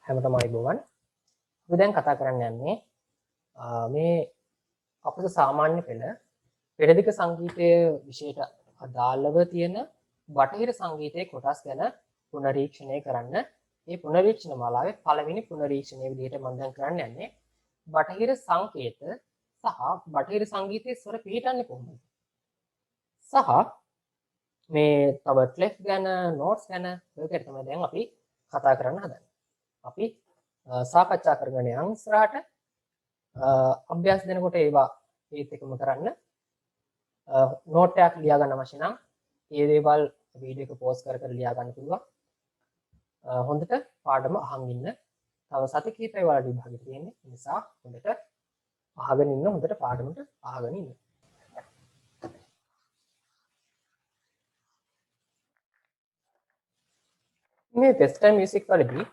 හැමතෙම අයබෝවන්. අපි දැන් කතා කරන්න යන්නේ මේ අපේ සාමාන්‍ය පෙළ පෙරදිග සංගීතයේ විශේෂයට අදාළව තියෙන බටහිර සංගීතයේ කොටස් ගැන පුනරීක්ෂණය කරන්න. මේ පුනරීක්ෂණ මාලාවේ පළවෙනි පුනරීක්ෂණය විදිහට මම දැන් කරන්න යන්නේ බටහිර සංකේත සහ බටහිර සංගීතයේ ස්වර පිළිටන්නේ කොහොමද? සහ මේ තව ක්ලෙෆ් ගැන, නෝට්ස් ගැන ඔයකට තමයි දැන් අපි කතා කරන්න හදන්නේ. අපි සාකච්ඡා කරගෙන යන ඉස්සරහට අභ්‍යාස දෙනකොට ඒවා ඒත් එකම කරන්න නෝට් එකක් ලියා ගන්න අවශ්‍ය නම් ඒ දේවල් වීඩියෝ එක පෝස්ට් කර කර ලියා ගන්න පුළුවන්. හොඳට පාඩම අහන් ඉන්න. තව සති කිහිපයක් වල විභාගෙ තියෙන්නේ. ඒ නිසා හොඳට අහගෙන ඉන්න, හොඳට පාඩමට අහගෙන ඉන්න. මේ වෙස්ටර්න් මියුසික් වලදී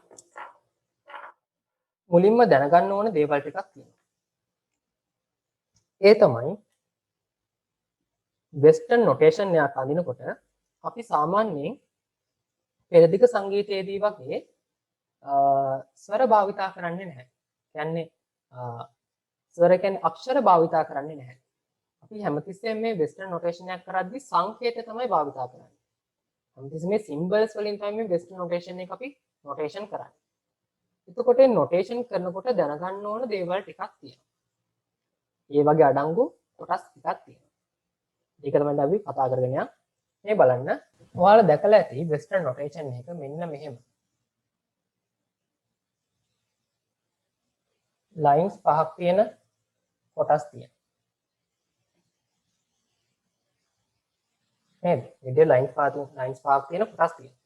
මුලින්ම දැනගන්න ඕන දේවල් ටිකක් තියෙනවා. ඒ තමයි වෙස්ටර්න් නොටේෂන් එකක් අඳිනකොට අපි සාමාන්‍යයෙන් පෙරදිග සංගීතයේදී වගේ ස්වර භාවිතා කරන්නේ නැහැ. කියන්නේ ස්වර කියන්නේ අක්ෂර භාවිතා කරන්නේ නැහැ. අපි හැමතිස්සෙම මේ වෙස්ටර්න් නොටේෂන් එකක් කරද්දී සංකේත තමයි භාවිතා කරන්නේ. හැමතිස්සෙම මේ සිම්බල්ස් වලින් තමයි මේ වෙස්ටර්න් නොටේෂන් එක අපි නොටේෂන් කරන්නේ. එතකොට නොටේෂන් කරනකොට දැනගන්න ඕන දේවල් ටිකක් තියෙනවා. ඒ වගේ අඩංගු කොටස් ටිකක් තියෙනවා. ඒක තමයි අපි කතා කරගෙන යන්නේ. මේ බලන්න. ඔයාලා දැකලා ඇති වෙස්ටර්න් නොටේෂන් එක මෙන්න මෙහෙම. ලයින්ස් පහක් තියෙන කොටස් තියෙනවා. නේද? විදිය ලයින්ස් පහක් තියෙන කොටස් තියෙනවා.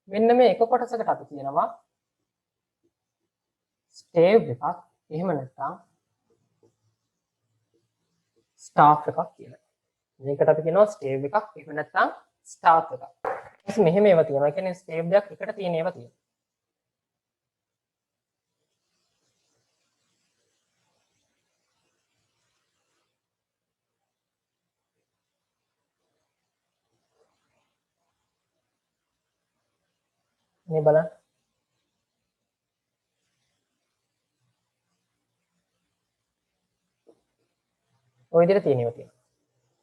මෙන්න මේ එක කොටසකට අපි කියනවා ස්ටේව් එකක්, එහෙම නැත්නම් ස්ටාෆ් එකක් කියලා. මේකට අපි කියනවා ස්ටේව් එකක්, එහෙම නැත්නම් ස්ටාෆ් එකක්. ඊට මෙහෙම ඒවා තියෙනවා. ඒ කියන්නේ ස්ටේව් දෙකක් එකට තියෙන ඒවා තියෙනවා. මේ බලන්න. ඔය විදිහට තියෙන ඒවා තියෙනවා.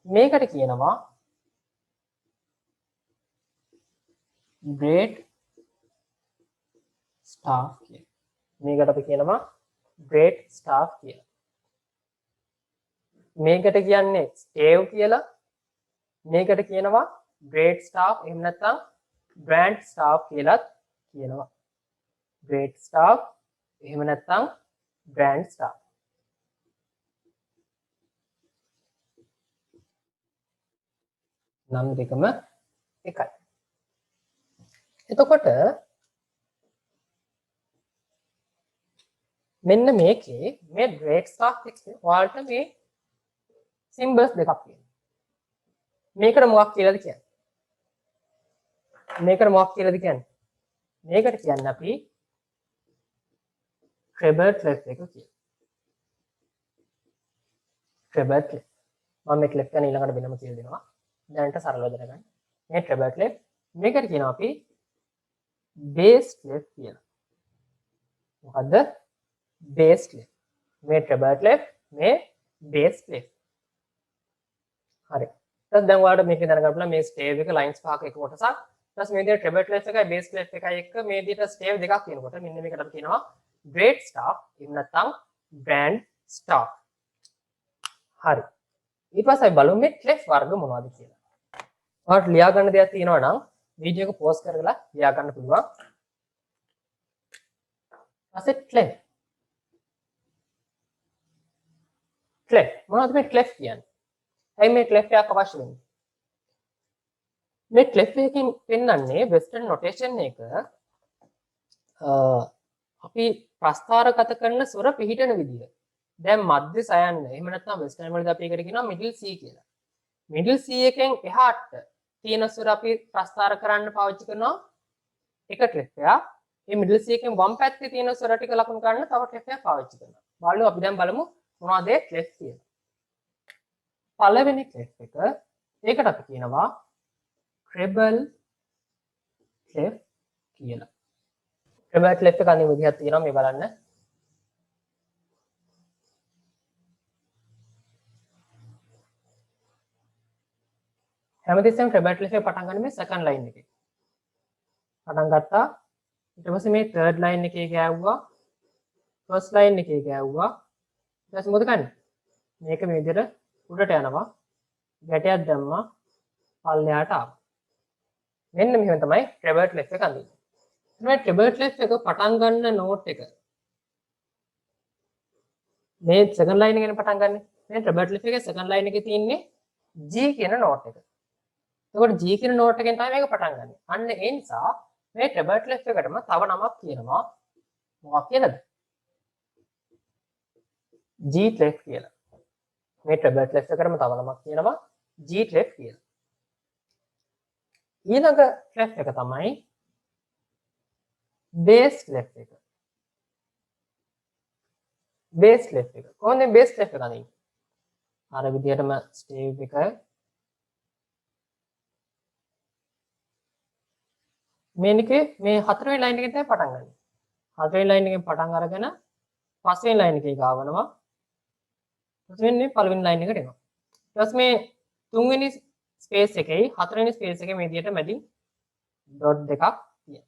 මේකට කියනවා great staff කියලා. මේකට අපි කියනවා great staff කියලා. මේකට කියන්නේ stave කියලා. මේකට කියනවා great staff එහෙම නැත්නම් grand staff කියලාත් කියනවා. great staff එහෙම නැත්නම් grand staff. නම් දෙකම එකයි. එතකොට මෙන්න මේකේ මේ great staff එකේ ඔයාලට මේ symbols දෙකක් තියෙනවා. මේකට මොකක් කියලාද කියන්නේ? මේකට මොකක් කියලාද කියන්නේ? මේකට කියන්නේ අපි treble clef එක කියලා. treble clef. මම මේ clef ගැන ඊළඟට වෙනම කියලා දෙනවා. දැනට සරලව දැනගන්න. මේ treble clef මේකට කියනවා අපි bass clef කියලා. මොකද්ද? bass clef. මේ treble clef, මේ bass clef. හරි. ඊට දැන් ඔයාලට මේක දැනගන්න පුළුවන් මේ stave එක lines පහක එක කොටසක්. ඊට මේ විදිහට treble clef එකයි bass clef එකයි එක්ක මේ විදිහට stave දෙකක් තියෙනකොට මෙන්න මේකට අපි කියනවා great staff එහෙම නැත්නම් grand staff. හරි. ඊට පස්සේ අපි බලමු මේ clef වර්ග මොනවද කියලා. ඔයාලට ලියා ගන්න දෙයක් තියෙනවා නම් වීඩියෝ එක පෝස් කරලා ලියා ගන්න පුළුවන්. ඊපස්සේ clef. clef මොනවද මේ clef කියන්නේ? ඇයි මේ clef එකක් අවශ්‍ය වෙන්නේ? මේ clef එකකින් පෙන්වන්නේ වෙස්ටර්න් නොටේෂන් එක අපි ප්‍රස්ථාරගත කරන ස්වර පිහිටන විදිය. දැන් මධ්‍ය සයන්න එහෙම නැත්නම් වෙස්ටර්න් වලදී අපි ඒකට කියනවා මිඩල් C කියලා. මිඩල් C එකෙන් එහාට තියෙන ස්වර අපි ප්‍රස්ථාර කරන්න පාවිච්චි කරනවා එක clef එකක්. මේ මිඩල් C එකෙන් වම් පැත්තේ තියෙන ස්වර ටික ලකුණු ගන්න තව clef එකක් පාවිච්චි කරනවා. බලමු අපි දැන් බලමු මොනවද ඒ clef කියලා. පළවෙනි clef එක ඒකට අපි කියනවා treble clef කියලා. right left එක අනිත් විදිහක් තියෙනවා මේ බලන්න. හැමතිස්සෙම right left එක පටන් ගන්න මේ second line එකේ. පටන් ගත්තා. ඊට පස්සේ මේ third line එකේ ගෑවුවා. first line එකේ ගෑවුවා. ඊට පස්සේ මොකද කරන්නේ? මේක මේ විදිහට උඩට යනවා. ගැටයක් දැම්මා. පල්ලෙහාට ආවා. මෙන්න මෙහෙම තමයි right left එක අඳින්නේ. මේ right left එක පටන් ගන්න note එක. මේ second line එකෙන් පටන් ගන්න. මේ right left එකේ second line එකේ තියෙන්නේ G කියන note එක. එතකොට G කියන note එකෙන් තමයි මේක පටන් ගන්න. අන්න ඒ නිසා මේ right left එකටම තව නමක් කියනවා. මොකක් කියලාද? G clef කියලා. මේ right left එකටම තව නමක් කියනවා G clef කියලා. ඊළඟ clef එක තමයි bass clef එක. bass clef එක. කොහොමද bass clef එක අඳින්නේ? අර විදිහටම stave එක මේකේ මේ හතරවෙනි line එකෙන් තමයි පටන් ගන්න. හතරවෙනි line එකෙන් පටන් අරගෙන පස්වෙනි line එකේ ගාවනවා. ඊට පළවෙනි line එකට එනවා. ඊට පස්සේ මේ තුන්වෙනි space එකේ හතරවෙනි space එකේ මේ විදිහට මැදින් dot දෙකක් තියෙනවා.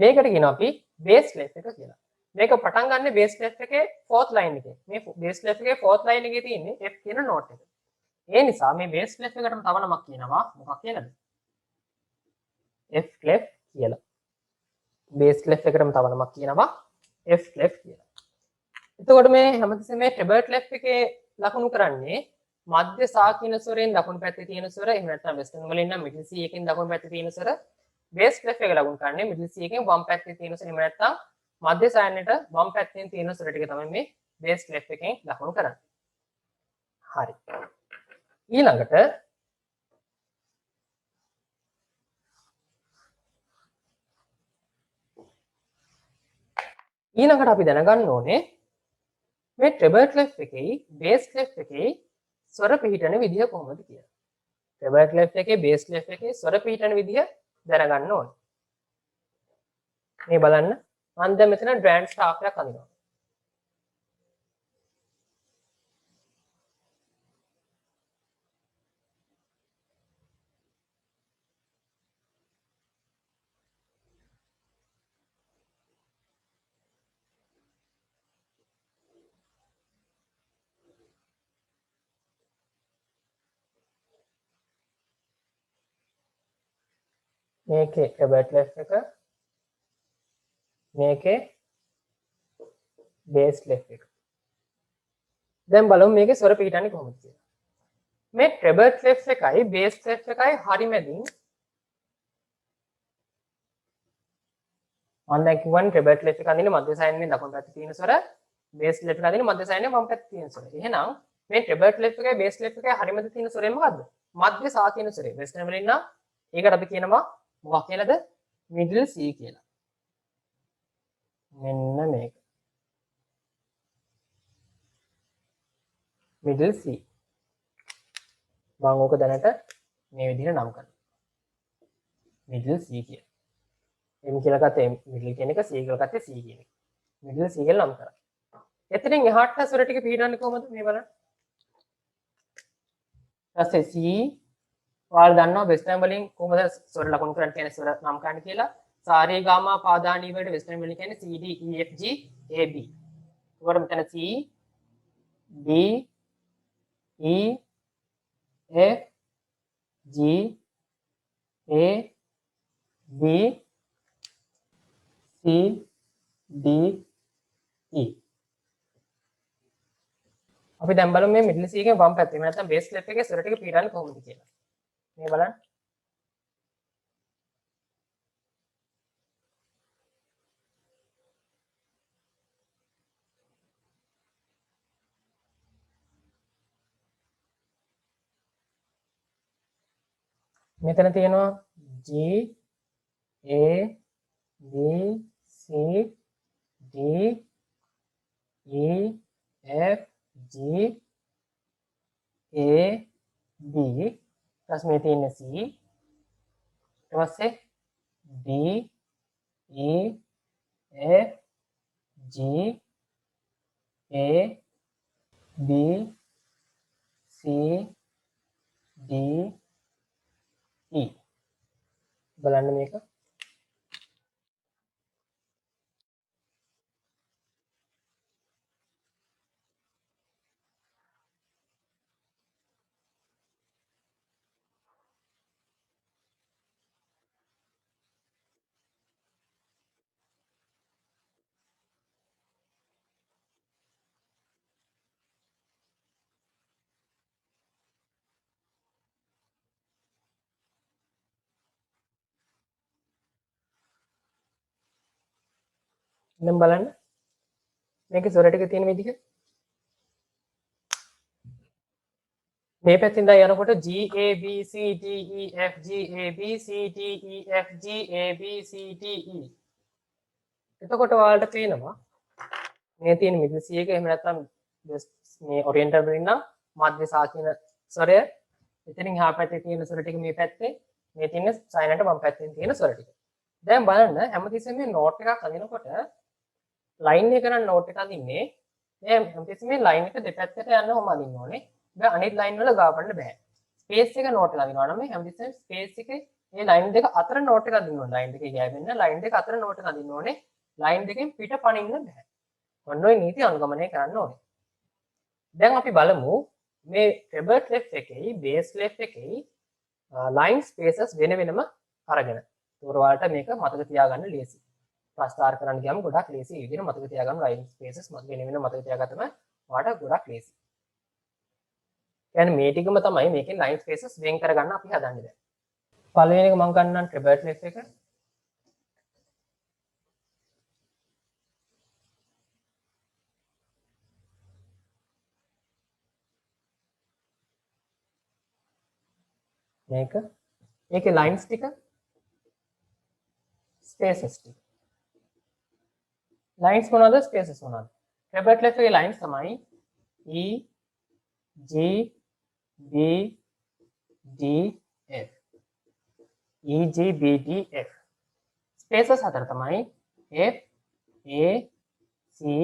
මේකට කියනවා අපි bass clef එක කියලා. මේක පටන් ගන්න bass clef එකේ fourth line එකේ. මේ bass clef එකේ fourth line එකේ තියෙන්නේ F කියන note එක. ඒ නිසා මේ bass clef එකටම තව නමක් කියනවා. මොකක් කියලාද? F clef කියලා. bass clef එකටම තව නමක් කියනවා F clef කියලා. එතකොට මේ හැමතිස්සෙම මේ treble clef එකේ ලකුණු කරන්නේ මධ්‍ය සා කියන ස්වරයෙන් දකුණු පැත්තේ තියෙන ස්වර, එහෙම නැත්නම් western වලින් නම් middle C එකෙන් දකුණු පැත්තේ තියෙන ස්වර. bass clef එක ලකුණු කරන්නේ middle C එකෙන් වම් පැත්තේ තියෙන ස්වර, එහෙම නැත්නම් මධ්‍ය සායනයට වම් පැත්තෙන් තියෙන ස්වර ටික තමයි මේ bass clef එකෙන් ලකුණු කරන්නේ. හරි. ඊළඟට අපි දැනගන්න ඕනේ මේ treble clef එකේ bass clef එකේ ස්වර පිහිටන විදිහ කොහොමද කියලා. treble clef එකේ bass clef එකේ ස්වර පිහිටන විදිහ දැනගන්න ඕනේ. මේ බලන්න මම දැන් මෙතන grand sharp එකක් අඳිනවා. මේකේ treble clef එක, මේකේ bass clef එක. දැන් බලමු මේකේ ස්වර පිහිටන්නේ කොහොමද කියලා. මේ treble clef එකයි bass clef එකයි හරි මැදින් මම දැන් කියවන්නේ treble clef එක අඳින මධ්‍ය සායනයේ දකුණු පැත්තේ තියෙන ස්වර, bass clef එක අඳින මධ්‍ය සායනයේ වම් පැත්තේ තියෙන ස්වර. එහෙනම් මේ treble clef එකයි bass clef එකයි හරි මැද තියෙන ස්වරය මොකද්ද? මධ්‍ය සා කියන ස්වරය. western වලින් නම් ඒකට අපි කියනවා මොකක් කියලාද? middle C කියලා. මෙන්න මේක. middle C. මම ඕක දැනට මේ විදිහට නම් කරනවා. middle C කියලා. M කියලා ගත්තේ middle කියන එක, C කියලා ගත්තේ C කියන එක. middle C කියලා නම් කරා. එතනින් එහාට ස්වර ටික පිළිගන්නේ කොහොමද මේ බලන්න. ඊපස්සේ C ඔයාලා දන්නවා western වලින් කොහොමද ස්වර ලකුණු කරන්න කියන ස්වර නම් කරන්න කියලා. සාරේ ගාමා පාදානී වලට western වලින් කියන්නේ C D E F G A B. ඒකට මෙතන C D E F G A B C D E. අපි දැන් බලමු මේ middle C එකේ වම් පැත්තේ නැත්නම් bass clef එකේ ස්වර ටික පිළිගන්නේ කොහොමද කියලා. මේ බලන්න. මෙතන තියෙනවා G A B C D E F G A B ඊට මේ තියෙන C ඊට පස්සේ D E F G A B C D E බලන්න මේක දැන් බලන්න මේකේ ස්වර ටික තියෙන විදිහ මේ පැත්තෙන් දැන් යනකොට G A B C D E F G A B C D E F G A B C D E එතකොට ඔයාලට පේනවා මේ තියෙන මිඩල් C එක එහෙම නැත්නම් මේ ඔරියන්ටල් වලින් නම් මධ්‍ය සා කියන ස්වරය එතනින් එහා පැත්තේ තියෙන ස්වර ටික මේ පැත්තේ මේ තියෙන සයිලන්ට් වම් පැත්තෙන් තියෙන ස්වර ටික දැන් බලන්න හැමතිස්සෙම මේ නෝට් එකක් අදිනකොට ලයින් එක කරන් නෝට් එක අදින්නේ මේ හැමතිස්සෙම මේ ලයින් එක දෙපැත්තට යන්න ඔහම අදින්න ඕනේ බෑ අනිත් ලයින් වල ගාපන්න බෑ ස්පේස් එක නෝට් එක අදිනවා නම් මේ හැමතිස්සෙම ස්පේස් එකේ මේ ලයින් දෙක අතර නෝට් එක අදින්න ඕනේ ලයින් දෙකේ ගෑවෙන්න ලයින් දෙක අතර නෝට් එක අදින්න ඕනේ ලයින් දෙකෙන් පිට පනින්න බෑ ඔන්න ඔය නීති අනුගමනය කරන්න ඕනේ දැන් අපි බලමු මේ ට්‍රෙබල් ක්ලෙෆ් එකේ බේස් ක්ලෙෆ් එකේ ලයින් ස්පේසස් වෙන වෙනම අරගෙන උරවලට මේක මතක තියාගන්න ලේසි ප්‍රස්තාර කරන්න ගියාම ගොඩක් ලේසි ඒ විදිහට මතක තියාගන්න ලයින් ස්පේසස් වෙන වෙන මතක තියාගත්තම ඔයාලට ගොඩක් ලේසි කියන්නේ මේ ටිකම තමයි මේකෙන් ලයින් ස්පේසස් වෙන් කරගන්න අපි හදන්නේ දැන් පළවෙනි එක මම ගන්නම් ට්‍රෙබල් ක්ලෙෆ් එක මේක ඒකේ ලයින්ස් ටික ස්පේසස් ටික ලයින්ස් මොනවද ස්පේසස් මොනවද ට්‍රෙබල් ක්ලෙෆ් එකේ ලයින්ස් තමයි E G B D F E G B D F spaces හතර තමයි F A C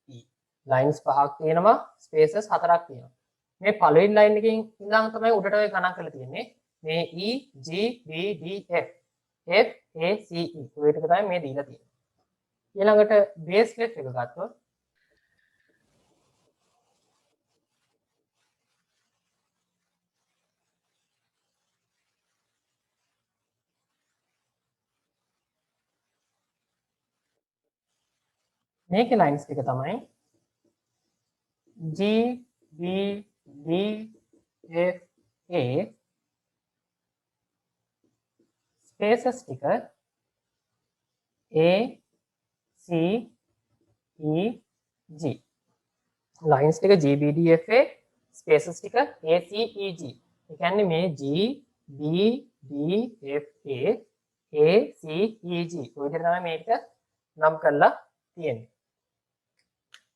E lines පහක් තියෙනවා ස්පේසස් හතරක් තියෙනවා මේ පළවෙනි ලයින් එකකින් ඉඳන් තමයි උඩට ඔය ගණන් කරලා තියෙන්නේ මේ E G B D F F A C E ඔය ටික තමයි මේ දීලා තියෙන්නේ ඊළඟට බේස් ක්ලෙෆ් එක ගත්තොත් මේකේ ලයින්ස් ටික තමයි G B D F A spaces ටික A C E G lines ටික G B D F A spaces ටික A C E G ඒ කියන්නේ මේ G B D F A A C E G ඔය විදිහට තමයි මේක නම් කරලා තියෙන්නේ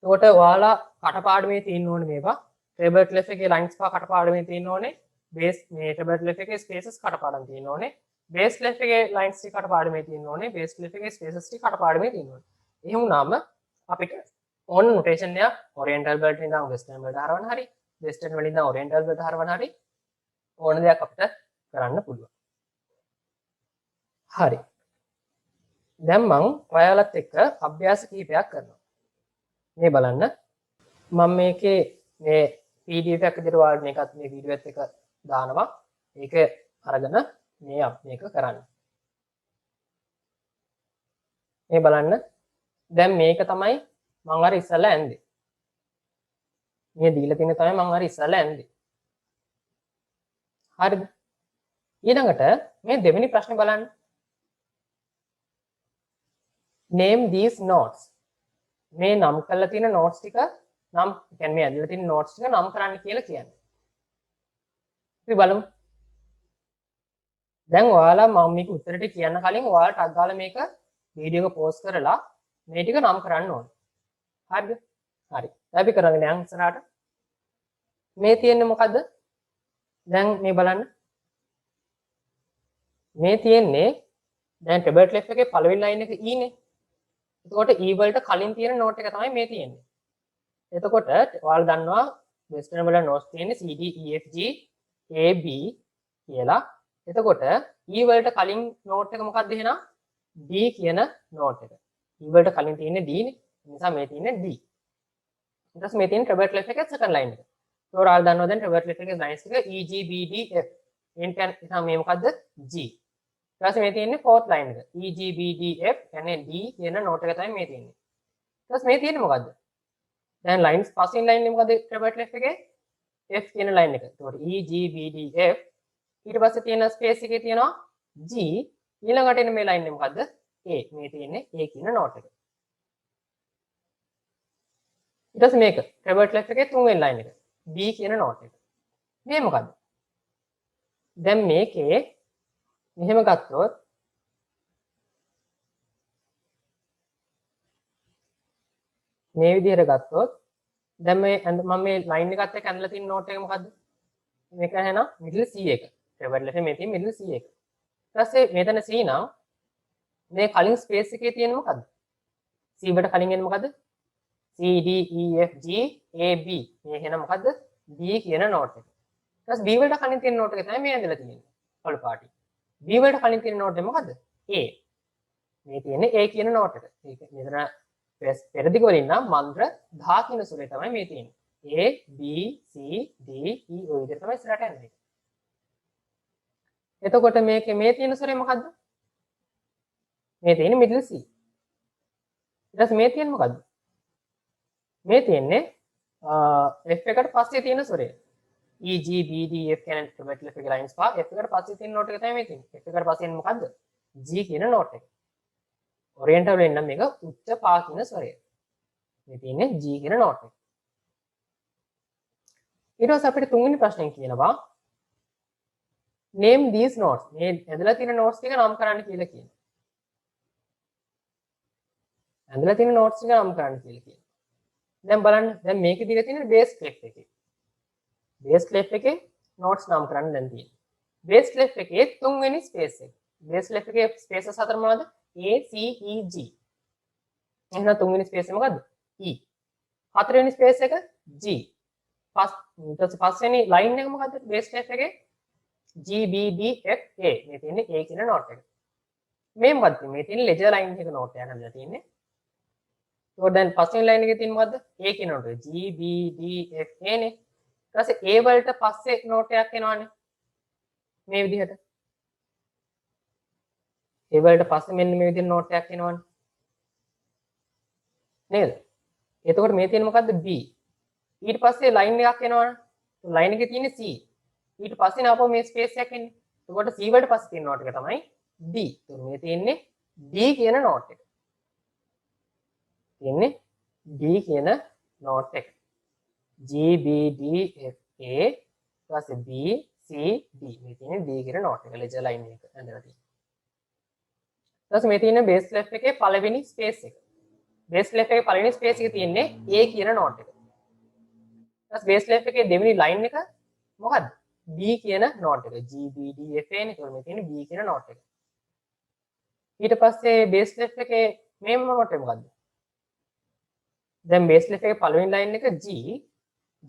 එතකොට ඔයාලා කටපාඩමේ තියෙන්න ඕනේ මේවා ටේබල් ක්ලෙෆ් එකේ ලයින්ස් පහ කටපාඩමේ තියෙන්න ඕනේ බේස් මේ ටේබල් ක්ලෙෆ් එකේ ස්පේසස් කටපාඩම් තියෙන්න ඕනේ බේස් ක්ලෙෆ් එකේ ලයින්ස් ටික කටපාඩමේ තියෙන්න ඕනේ බේස් ක්ලෙෆ් එකේ ස්පේසස් ටික කටපාඩමේ තියෙන්න ඕනේ එහෙම වුණාම අපිට ඕන නොටේෂන් එකක් ඔරියන්ටල් වලට ඉඳන් වෙස්ටර්න් වලට හරවන්න හරි වෙස්ටර්න් වලින් ඉඳන් ඔරියන්ටල් වලට හරවන්න හරි ඕන දෙයක් අපිට කරන්න පුළුවන් හරි දැන් මම ඔයාලත් එක්ක අභ්‍යාස කිහිපයක් කරනවා මේ බලන්න මම මේකේ මේ PDF එකක් විදිහට ඔයාලට මේකත් මේ වීඩියෝ එකත් එක දානවා ඒක අරගෙන මේක කරන්න මේ බලන්න දැන් මේක තමයි මම අර ඉස්සෙල්ලා ඇන්දේ මේ දීලා තියෙන තමයි මම අර ඉස්සෙල්ලා ඇන්දේ හරිද ඊළඟට මේ දෙවෙනි ප්‍රශ්නේ බලන්න name these notes මේ නම් කරලා තියෙන notes ටික නම් කියන්නේ මේ ඇදලා තියෙන notes ටික නම් කරන්න කියලා කියන්නේ අපි බලමු දැන් ඔයාලා මම මේක උත්තරට කියන්න කලින් ඔයාලා ටග් ගාලා මේක වීඩියෝ එක පෝස් කරලා මේ ටික නම් කරන්න ඕනේ හරිද හරි අපි කරගෙන යන් ඉස්සරහට මේ තියෙන්නේ මොකද්ද දැන් මේ බලන්න මේ තියෙන්නේ දැන් ටේබල් ක්ලෙෆ් එකේ පළවෙනි ලයින් එක E නේ එතකොට E වලට කලින් තියෙන නෝට් එක තමයි මේ තියෙන්නේ. එතකොට ඔයාලා දන්නවා වෙස්ටර්න් වල නෝට්ස් තියෙන්නේ C D E F G A B කියලා. එතකොට E වලට කලින් නෝට් එක මොකක්ද එහෙනම්? D කියන නෝට් එක. E වලට කලින් තියෙන්නේ D නේ. ඒ නිසා මේ තියෙන්නේ D. ඊට පස්සේ මේ තියෙන treble clef එකේ second line එක. ඒතකොට ඔයාලා දන්නවා දැන් treble clef එකේ lines එක E G B D F. එතන මේ මොකද්ද? G. ඊට පස්සේ මේ තියෙන්නේ fourth line එක. E G B D F කියන්නේ D කියන නෝට් එක තමයි මේ තියෙන්නේ. ඊට පස්සේ මේ තියෙන්නේ මොකද්ද? දැන් lines passing line එක මොකද treble clef එකේ? F කියන line එක. ඒතකොට E G B D F ඊට පස්සේ තියෙන ස්පේස් එකේ තියෙනවා G ඊළඟට එන මේ line එක මොකද්ද? A. මේ තියෙන්නේ A කියන නෝට් එක. ඊට පස්සේ මේක treble clef එකේ තුන්වෙනි line එක B කියන නෝට් එක. මේ මොකද්ද? දැන් මේකේ මෙහෙම ගත්තොත් මේ විදිහට ගත්තොත් දැන් මේ මම මේ line එකත් එක්ක ඇඳලා තියෙන නෝට් එක මොකද්ද? මේක එහෙනම් middle C එක. treble clef එකේ මේ තියෙන middle C එක. ඊට පස්සේ මෙතන C නම් මේ කලින් ස්පේස් එකේ තියෙන මොකද්ද? C වලට කලින් එන්නේ මොකද්ද? C D E F G A B. මේ එහෙනම් මොකද්ද? B කියන නෝට් එක. ඊට පස්සේ B වලට කලින් තියෙන නෝට් එක තමයි මේ ඇඳලා තියෙන්නේ. කළු පාටි. B වලට කලින් තියෙන නෝට් එක මොකද්ද? A. මේ තියෙන්නේ A කියන නෝට් එක. ඒක මෙතන පෙරදිග වලින් නම් මන්ත්‍ර 10 කියන සුරේ තමයි මේ තියෙන්නේ. A B C D E ඔය විදිහට තමයි ඉස්සරහට යන්නේ. එතකොට මේකේ මේ තියෙන සුරේ මොකද්ද? මේ තියෙන්නේ middle C. ඊට පස්සේ මේ තියෙන්නේ මොකද්ද? මේ තියෙන්නේ F එකට පස්සේ තියෙන සුරේ. E G B D F කියන treble clef එකේ lines පහ F එකට පස්සේ තියෙන නෝට් එක තමයි මේ තියෙන්නේ. F එකට පස්සේ එන්නේ මොකද්ද? G කියන නෝට් එක. ඔරියන්ටල් වලින් නම් මේක උච්ච පා කියන ස්වරය. මේ තියෙන්නේ G කියන නෝට් එක. ඊට පස්සේ අපිට තුන්වෙනි ප්‍රශ්නෙන් කියනවා name these notes. මේ ඇඳලා තියෙන notes ටික නම් කරන්න කියලා කියනවා. ඇඳලා තියෙන notes ටික නම් කරන්න කියලා කියනවා. දැන් බලන්න දැන් මේකේ දීලා තියෙන base clef එකේ. base clef එකේ notes නම් කරන්න දැන් තියෙනවා. base clef එකේ තුන්වෙනි space එක. base clef එකේ spaces හතර මොනවද? A C E G. එහෙනම් තුන්වෙනි space එක මොකද්ද? E. හතරවෙනි space එක G. ඊට පස්වෙනි line එක මොකද්ද? base clef එකේ G B D F A. මේ තියෙන්නේ A කියන note එක. මේ මොකද්ද? මේ තියෙන්නේ ledger line එක note එකක් හදලා තියෙන්නේ. ඒක දැන් පස්වෙනි line එකේ තියෙන්නේ මොකද්ද? A කියන note එක. G B D F A නේ. ඊට පස්සේ A වලට පස්සේ note එකක් එනවනේ. මේ විදිහට. A වලට පස්සේ මෙන්න මේ විදිහට note එකක් එනවනේ. නේද? එතකොට මේ තියෙන්නේ මොකද්ද? B. ඊට පස්සේ line එකක් එනවනේ. line එකේ තියෙන්නේ C. ඊට පස්සේ නාපුව මේ ස්පේස් එකක් එන්නේ. එතකොට C වලට පස්සේ තියෙන නෝට් එක තමයි D. එතකොට මේ තියෙන්නේ D කියන නෝට් එක. තියෙන්නේ D කියන නෝට් එක. G B D F A ඊපස්සේ B C D. මේ තියෙන්නේ D කියන නෝට් එක. ලෙජර් ලයින් එක ඇඳලා තියෙනවා. ඊපස්සේ මේ තියෙන බේස් clef එකේ පළවෙනි ස්පේස් එක. බේස් clef එකේ පළවෙනි ස්පේස් එකේ තියෙන්නේ A කියන නෝට් එක. ඊපස්සේ බේස් clef එකේ දෙවෙනි ලයින් එක මොකද්ද? B කියන නෝට් එක. G B D F A නේ. ඒකෝ මේ තියෙන්නේ B කියන නෝට් එක. ඊට පස්සේ බේස් clef එකේ මේ නෝට් එක මොකද්ද? දැන් බේස් clef එකේ පළවෙනි ලයින් එක G.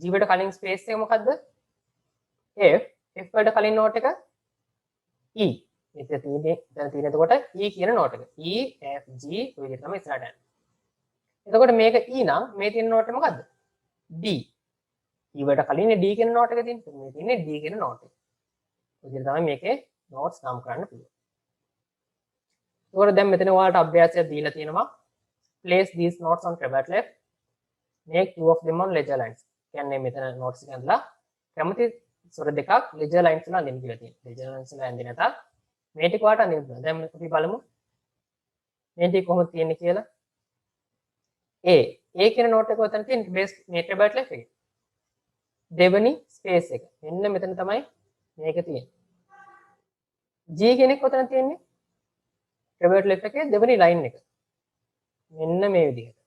G වලට කලින් ස්පේස් එක මොකද්ද? F. F වලට කලින් නෝට් එක E. මෙතන තියෙන්නේ එතකොට E කියන නෝට් එක. E F G ඔය විදිහට තමයි ඉස්සරහට යන්නේ. එතකොට මේක E නම් මේ තියෙන නෝට් එක මොකද්ද? D. E වලට කලින් D කියන නෝට් එක තියෙන්නේ. මේ තියෙන්නේ D කියන නෝට් එක. ඔය විදිහට තමයි මේකේ notes නම් කරන්න පුළුවන්. ඒකට දැන් මෙතන ඔයාලට අභ්‍යාසයක් දීලා තියෙනවා. Place these notes on treble clef. Make two of them on ledger lines. කියන්නේ මෙතන notes එක ඇඳලා කැමති ස්වර දෙකක් ledger lines වල අඳින්න කියලා තියෙනවා. ledger lines වල ඇඳින නැතත් මේ ටික ඔයාලට අඳින්න පුළුවන්. දැන් අපි බලමු මේ ටික කොහොමද තියෙන්නේ කියලා. A කියන note එක උතන තියෙන base මේ treble clef එකේ. දෙවෙනි ස්පේස් එක. මෙන්න මෙතන තමයි මේක තියෙන්නේ. G කෙනෙක් උතන තියෙන්නේ treble clef එකේ දෙවෙනි ලයින් එක. මෙන්න මේ විදිහට.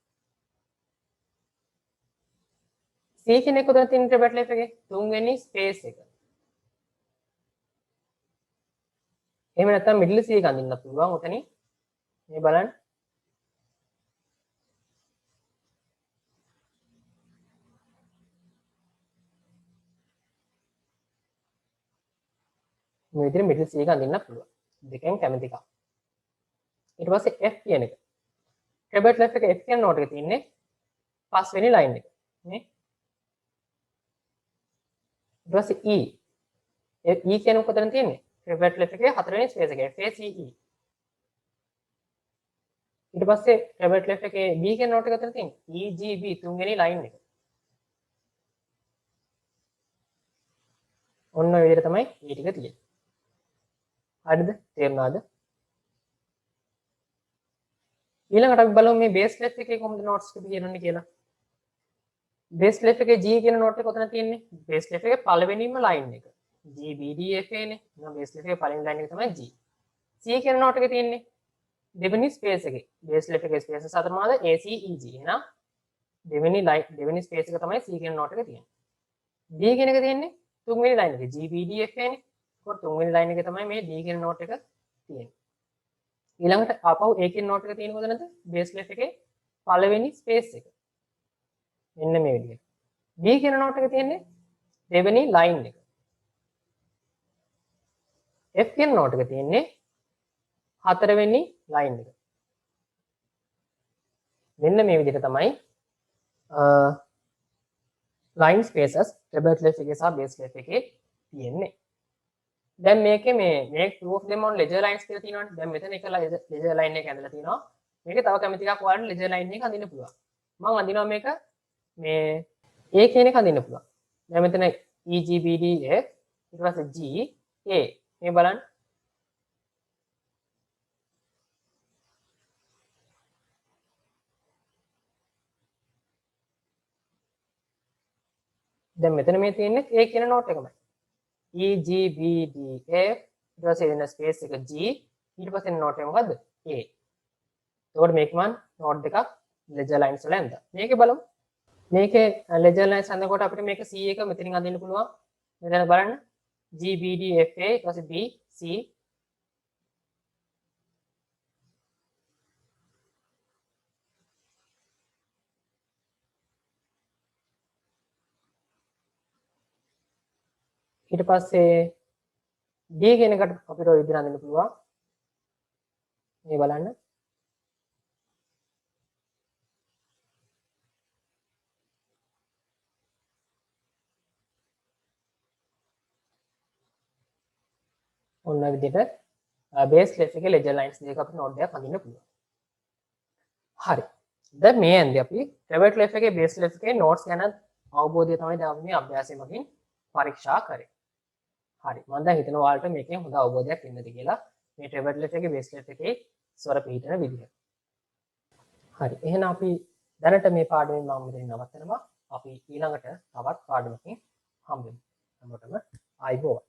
C කෙනෙක් උතන තියෙන treble clef එකේ තුන්වෙනි ස්පේස් එක. එහෙම නැත්නම් middle C එක අඳින්න පුළුවන් උතනින්. මේ බලන්න. මේ විදිහට මිඩල් C එක අඳින්න පුළුවන්. දෙකෙන් කැමති එකක්. ඊට පස්සේ F කියන එක. ට්‍රෙබල් ලෙෆ්ට් එක F කියන නෝට් එක තියෙන්නේ පස්වෙනි ලයින් එක. නේ? ඊට පස්සේ E කියන කොතන තියෙන්නේ? ට්‍රෙබල් ලෙෆ්ට් එකේ හතරවෙනි ස්පේස් එකේ FACE. ඊට පස්සේ ට්‍රෙබල් ලෙෆ්ට් එකේ B කියන නෝට් එක කොතන තියෙන්නේ? EGB තුන්වෙනි ලයින් එක. ඔන්න ඔය විදිහට තමයි මේ ටික තියෙන්නේ. හරිද? තේරුණාද? ඊළඟට අපි බලමු මේ බේස් ලෙෆ්ට් එකේ කොහොමද නෝට්ස් ටික කියනන්නේ කියලා. බේස් ලෙෆ්ට් එකේ G කියන නෝට් එක කොතන තියෙන්නේ? බේස් ලෙෆ්ට් එකේ පළවෙනිම ලයින් එක. GBDFA නේ. එහෙනම් බේස් ලෙෆ්ට් එකේ පළවෙනි ලයින් එක තමයි G. C කියන නෝට් එක තියෙන්නේ දෙවෙනි ස්පේස් එකේ. බේස් ලෙෆ්ට් එකේ ස්පේසස් අතර මොනවද? ACEG. එහෙනම් දෙවෙනි ස්පේස් එක තමයි C කියන නෝට් එක තියෙන්නේ. D කියන එක තියෙන්නේ තුන්වෙනි ලයින් එකේ. GBDFA නේ. ඒකෝ තුන්වෙනි ලයින් එකේ තමයි මේ D කියන නෝට් එක තියෙන්නේ. ඊළඟට ආපහු A කියන නෝට් එක තියෙන කොතනද? බේස් ලෙෆ්ට් එකේ පළවෙනි ස්පේස් එක. මෙන්න මේ විදිහට. B කියන නෝට් එක තියෙන්නේ දෙවෙනි ලයින් එක. F කියන නෝට් එක තියෙන්නේ හතරවෙනි ලයින් එක. මෙන්න මේ විදිහට තමයි line spaces ට්‍රෙබල් ලෙෆ්ට් එකේ සහ බේස් ලෙෆ්ට් එකේ තියෙන්නේ. දැන් මේකේ මේ two of them on ledger lines කියලා තියෙනවනේ. දැන් මෙතන එක ledger line එක ඇඳලා තියෙනවා. මේකේ තව කැමති එකක් ඔයාලට ledger line එක අඳින්න පුළුවන්. මම අඳිනවා මේක මේ A කියන එක අඳින්න පුළුවන්. දැන් මෙතන EGBDF ඊට පස්සේ G A මේ බලන්න. දැන් මෙතන මේ තියෙන්නේ A කියන නෝට් එකමයි. EGBDF ඊට පස්සේ එන ස්පේස් එක G ඊට පස්සේ එන නෝට් එක මොකද්ද? A. එතකොට මේක මම නෝට් දෙකක් ledger lines වල ඇඳලා. මේකේ බලමු. මේකේ ledger lines ඇඳනකොට අපිට මේක C එක මෙතනින් අඳින්න පුළුවන්. මෙතන බලන්න. GBDFA ඊට පස්සේ B C ඊට පස්සේ D කියන එකට අපිට ඔය විදිහට අඳින්න පුළුවන්. මේ බලන්න. ඔන්න ඔය විදිහට බේස් ලෙෆ්ට් එකේ ledger lines දෙක අපිට නෝට් එකක් අඳින්න පුළුවන්. හරි. දැන් මේ ඇන්දේ අපි ට්‍රෙබල් ලෙෆ්ට් එකේ බේස් ලෙෆ්ට් එකේ notes ගැන අවබෝධය තමයි දැන් මේ අභ්‍යාසය මගින් පරීක්ෂා කරේ. හරි. මම දැන් හිතනවා ඔයාලට මේකෙන් හොඳ අවබෝධයක් එන්නද කියලා මේ ට්‍රෙබල් ලෙෆ්ට් එකේ බේස් ලෙෆ්ට් එකේ ස්වර පිහිටන විදිහ. හරි. එහෙනම් අපි දැනට මේ පාඩමෙන් මම මෙතන නවත්තනවා. අපි ඊළඟට තවත් පාඩමකින් හම්බෙමු. හැමෝටම ආයුබෝවන්.